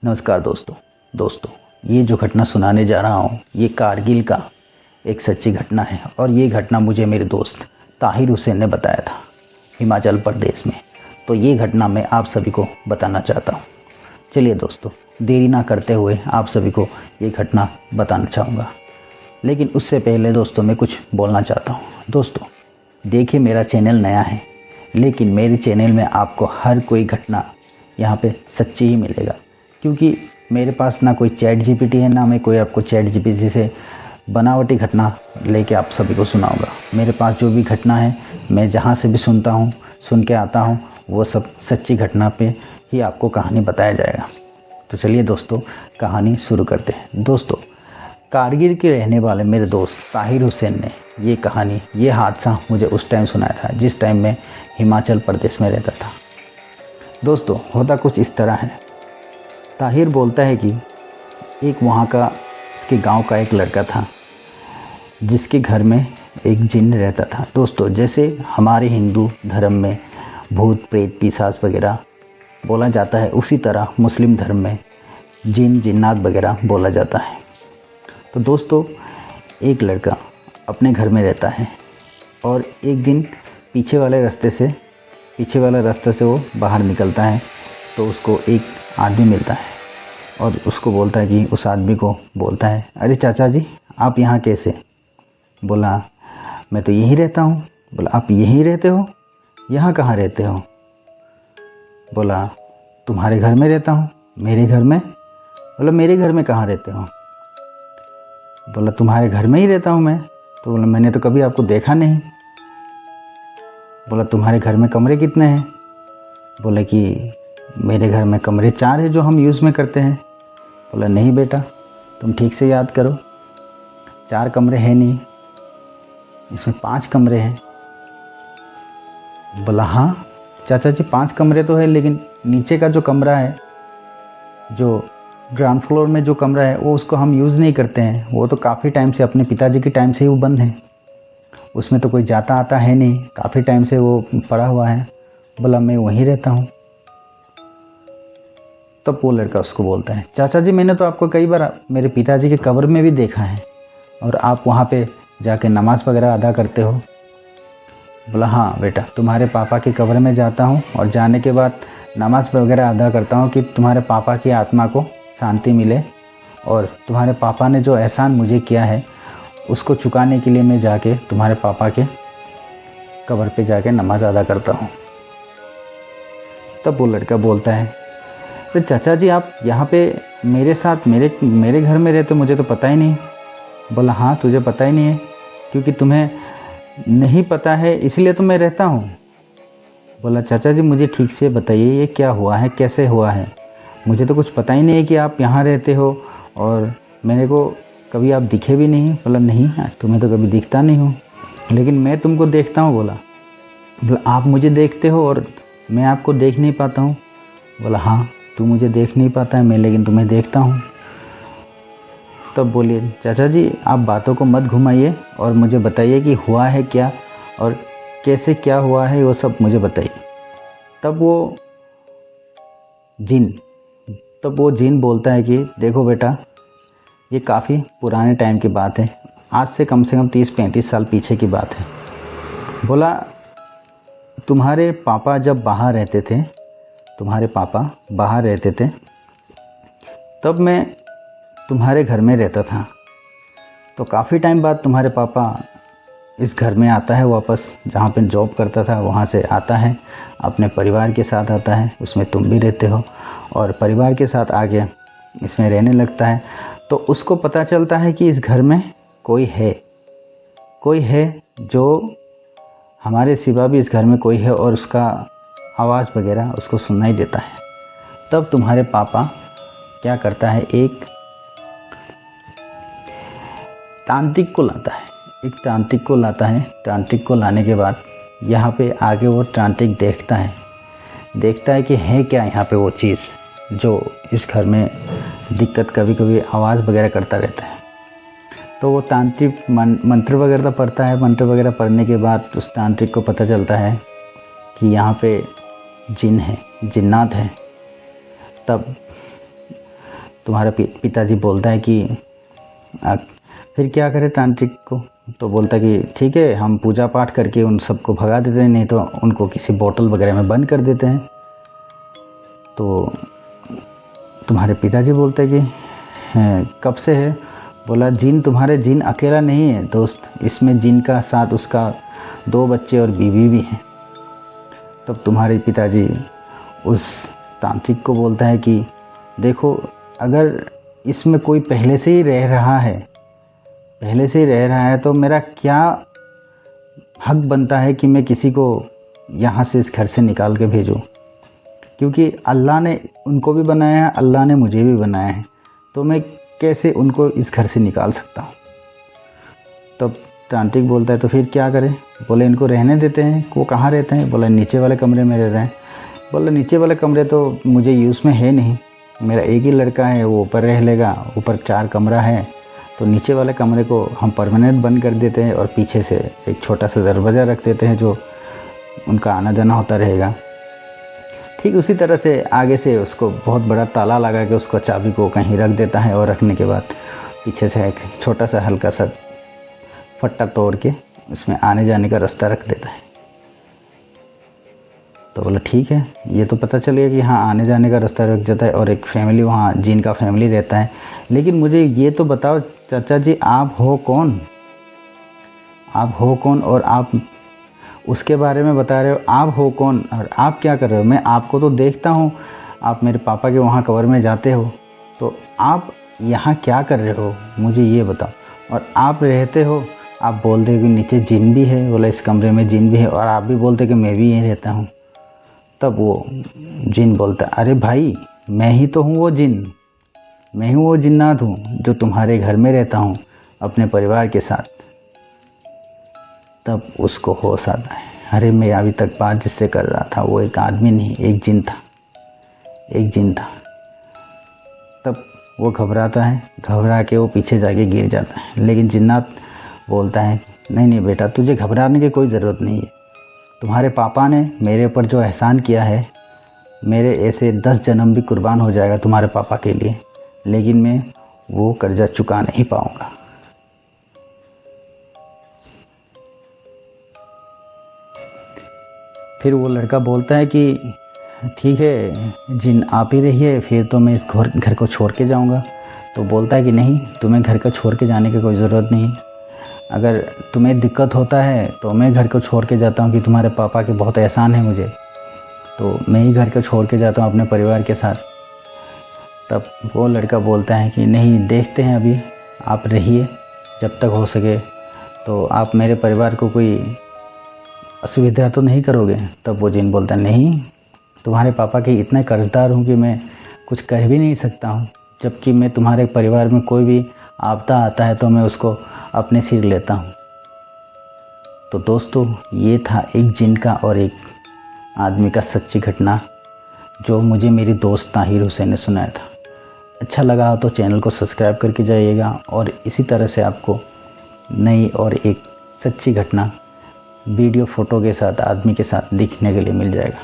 नमस्कार दोस्तों ये जो घटना सुनाने जा रहा हूँ ये कारगिल का एक सच्ची घटना है और ये घटना मुझे मेरे दोस्त ताहिर हुसैन ने बताया था हिमाचल प्रदेश में। तो ये घटना मैं आप सभी को बताना चाहता हूँ। चलिए दोस्तों, देरी ना करते हुए आप सभी को ये घटना बताना चाहूँगा, लेकिन उससे पहले दोस्तों मैं कुछ बोलना चाहता हूँ। दोस्तों देखिए, मेरा चैनल नया है, लेकिन मेरे चैनल में आपको हर कोई घटना यहाँ पे सच्ची ही मिलेगा, क्योंकि मेरे पास ना कोई चैट जीपीटी है, ना मैं कोई आपको चैट जीपीटी से बनावटी घटना लेके आप सभी को सुनाऊंगा। मेरे पास जो भी घटना है, मैं जहाँ से भी सुनता हूँ, सुन के आता हूँ, वो सब सच्ची घटना पे ही आपको कहानी बताया जाएगा। तो चलिए दोस्तों, कहानी शुरू करते हैं। दोस्तों, कारगिल के रहने वाले मेरे दोस्त ताहिर हुसैन ने ये कहानी, ये हादसा मुझे उस टाइम सुनाया था जिस टाइम मैं हिमाचल प्रदेश में रहता था। दोस्तों होता कुछ इस तरह है। ताहिर बोलता है कि एक वहाँ का, उसके गांव का एक लड़का था जिसके घर में एक जिन्न रहता था। दोस्तों जैसे हमारे हिंदू धर्म में भूत प्रेत पिशाच वगैरह बोला जाता है, उसी तरह मुस्लिम धर्म में जिन जिन्नात वगैरह बोला जाता है। तो दोस्तों एक लड़का अपने घर में रहता है और एक दिन पीछे वाले रास्ते से वो बाहर निकलता है, तो उसको एक आदमी मिलता है और उसको बोलता है कि उस आदमी को बोलता है, अरे चाचा जी आप यहाँ कैसे? बोला मैं तो यहीं रहता हूँ। बोला आप यहीं रहते हो? यहाँ कहाँ रहते हो? बोला तुम्हारे घर में रहता हूँ। मेरे घर में? बोला मेरे घर में कहाँ रहते हो? बोला तुम्हारे घर में ही रहता हूँ मैं। तो बोला मैंने तो कभी आपको देखा नहीं। बोला तुम्हारे घर में कमरे कितने हैं? बोला कि मेरे घर में कमरे 4 हैं जो हम यूज़ में करते हैं। बोला नहीं बेटा, तुम ठीक से याद करो, 4 कमरे हैं नहीं, इसमें 5 कमरे हैं। बोला हाँ चाचा जी 5 कमरे तो है, लेकिन नीचे का जो कमरा है, जो ग्राउंड फ्लोर में जो कमरा है, वो उसको हम यूज़ नहीं करते हैं। वो तो काफ़ी टाइम से, अपने पिताजी के टाइम से ही वो बंद है, उसमें तो कोई जाता आता है नहीं, काफ़ी टाइम से वो पड़ा हुआ है। बोला मैं वहीं रहता हूँ। तब वो लड़का उसको बोलता है, चाचा जी मैंने तो आपको कई बार मेरे पिताजी के कब्र में भी देखा है और आप वहाँ पे जाके नमाज़ वगैरह अदा करते हो। बोला हाँ बेटा, तुम्हारे पापा की कब्र में जाता हूँ और जाने के बाद नमाज़ वगैरह अदा करता हूँ कि तुम्हारे पापा की आत्मा को शांति मिले, और तुम्हारे पापा ने जो एहसान मुझे किया है उसको चुकाने के लिए मैं जाके तुम्हारे पापा के कब्र पे जाके नमाज़ अदा करता हूँ। तब वो लड़का बोलता है, तो चाचा जी आप यहाँ पे मेरे साथ मेरे घर में रहते, मुझे तो पता ही नहीं। बोला हाँ तुझे पता ही नहीं है, क्योंकि तुम्हें नहीं पता है इसलिए तो मैं रहता हूँ। बोला चाचा जी मुझे ठीक से बताइए ये क्या हुआ है, कैसे हुआ है? मुझे तो कुछ पता ही नहीं है कि आप यहाँ रहते हो, और मेरे को कभी आप दिखे भी नहीं। बोला नहीं तुम्हें तो कभी दिखता नहीं हो, लेकिन मैं तुमको देखता हूँ। बोला आप मुझे देखते हो और मैं आपको देख नहीं पाता हूँ? बोला हाँ तू मुझे देख नहीं पाता है, मैं लेकिन तुम्हें देखता हूँ। तब बोलिए चाचा जी आप बातों को मत घुमाइए और मुझे बताइए कि हुआ है क्या और कैसे क्या हुआ है, वो सब मुझे बताइए। तब वो जिन बोलता है कि देखो बेटा, ये काफ़ी पुराने टाइम की बात है, आज से कम 30-35 साल पीछे की बात है। बोला तुम्हारे पापा जब बाहर रहते थे तब मैं तुम्हारे घर में रहता था। तो काफ़ी टाइम बाद तुम्हारे पापा इस घर में आता है वापस, जहाँ पे जॉब करता था वहाँ से आता है, अपने परिवार के साथ आता है, उसमें तुम भी रहते हो, और परिवार के साथ आके इसमें रहने लगता है। तो उसको पता चलता है कि इस घर में कोई है जो हमारे सिवा भी इस घर में कोई है, और उसका आवाज़ वगैरह उसको सुनाई देता है। तब तुम्हारे पापा क्या करता है, एक तांत्रिक को लाता है। तांत्रिक को लाने के बाद यहाँ पे आगे वो तांत्रिक देखता है कि है क्या यहाँ पे वो चीज़ जो इस घर में दिक्कत, कभी कभी आवाज़ वगैरह करता रहता है। तो वो तांत्रिक मंत्र वगैरह पढ़ता है। मंत्र वगैरह पढ़ने के बाद उस तांत्रिक को पता चलता है कि यहाँ पे जिन है, जिन्नात है। तब तुम्हारा पिताजी बोलता है कि फिर क्या करें तांत्रिक को। तो बोलता है कि ठीक है, हम पूजा पाठ करके उन सबको भगा देते हैं, नहीं तो उनको किसी बोतल वगैरह में बंद कर देते हैं। तो तुम्हारे पिताजी बोलते हैं कि कब से है? बोला जिन तुम्हारे जिन अकेला नहीं है दोस्त, इसमें जिन का साथ उसका 2 बच्चे और बीवी भी हैं। तब तुम्हारे पिताजी उस तांत्रिक को बोलता है कि देखो, अगर इसमें कोई पहले से ही रह रहा है तो मेरा क्या हक बनता है कि मैं किसी को यहाँ से इस घर से निकाल के भेजूँ? क्योंकि अल्लाह ने उनको भी बनाया है, अल्लाह ने मुझे भी बनाया है, तो मैं कैसे उनको इस घर से निकाल सकता हूँ? तब तांत्रिक बोलता है तो फिर क्या करें? बोले इनको रहने देते हैं। वो कहाँ रहते हैं? बोला नीचे वाले कमरे में रहते हैं। बोला नीचे वाले कमरे तो मुझे यूज़ में है नहीं, मेरा एक ही लड़का है, वो ऊपर रह लेगा, ऊपर 4 कमरा है, तो नीचे वाले कमरे को हम परमानेंट बंद कर देते हैं और पीछे से एक छोटा सा दरवाज़ा रख देते हैं जो उनका आना जाना होता रहेगा। ठीक उसी तरह से आगे से उसको बहुत बड़ा ताला लगा के उसको चाबी को कहीं रख देता है और रखने के बाद पीछे से एक छोटा सा हल्का सा फट्टा तोड़ के उसमें आने जाने का रास्ता रख देता है। तो बोला ठीक है, ये तो पता चल गया कि हाँ आने जाने का रास्ता रख देता है और एक फैमिली वहाँ जिन का फैमिली रहता है। लेकिन मुझे ये तो बताओ चाचा जी, आप हो कौन? और आप उसके बारे में बता रहे हो, आप हो कौन और आप क्या कर रहे हो? मैं आपको तो देखता हूँ, आप मेरे पापा के वहाँ कब्र में जाते हो, तो आप यहाँ क्या कर रहे हो मुझे ये बताओ। और आप रहते हो, आप बोलते हो कि नीचे जिन भी है, बोला इस कमरे में जिन भी है, और आप भी बोलते कि मैं भी यहीं रहता हूँ। तब वो जिन बोलता अरे भाई, मैं ही तो हूँ वो जिन, मैं ही वो जिन्नात हूँ जो तुम्हारे घर में रहता हूँ अपने परिवार के साथ। तब उसको होश आता है, अरे मैं अभी तक बात जिससे कर रहा था वो एक आदमी नहीं, एक जिन था। तब वो घबराता है, घबरा के वो पीछे जाके गिर जाता है। लेकिन जिन्नात बोलता है नहीं बेटा, तुझे घबराने की कोई ज़रूरत नहीं है। तुम्हारे पापा ने मेरे ऊपर जो एहसान किया है, मेरे ऐसे 10 जन्म भी कुर्बान हो जाएगा तुम्हारे पापा के लिए, लेकिन मैं वो कर्जा चुका नहीं पाऊँगा। फिर वो लड़का बोलता है कि ठीक है जिन, आप ही रहिए, फिर तो मैं इस घर को छोड़ के जाऊंगा। तो बोलता है कि नहीं, तुम्हें घर को छोड़ के जाने की कोई ज़रूरत नहीं। अगर तुम्हें दिक्कत होता है तो मैं घर को छोड़ के जाता हूँ कि तुम्हारे पापा के बहुत एहसान है मुझे, तो मैं ही घर को छोड़ के जाता हूँ अपने परिवार के साथ। तब वो लड़का बोलता है कि नहीं, देखते हैं, अभी आप रहिए जब तक हो सके, तो आप मेरे परिवार को कोई असुविधा तो नहीं करोगे। तब वो जिन बोलता है नहीं, तुम्हारे पापा के इतना कर्जदार हूँ कि मैं कुछ कह भी नहीं सकता हूँ, जबकि मैं तुम्हारे परिवार में कोई भी आपदा आता है तो मैं उसको अपने सिर लेता हूँ। तो दोस्तों, ये था एक जिन का और एक आदमी का सच्ची घटना जो मुझे मेरी दोस्त ताहिर हुसैन ने सुनाया था। अच्छा लगा हो तो चैनल को सब्सक्राइब करके जाइएगा और इसी तरह से आपको नई और एक सच्ची घटना वीडियो फ़ोटो के साथ, आदमी के साथ दिखने के लिए मिल जाएगा।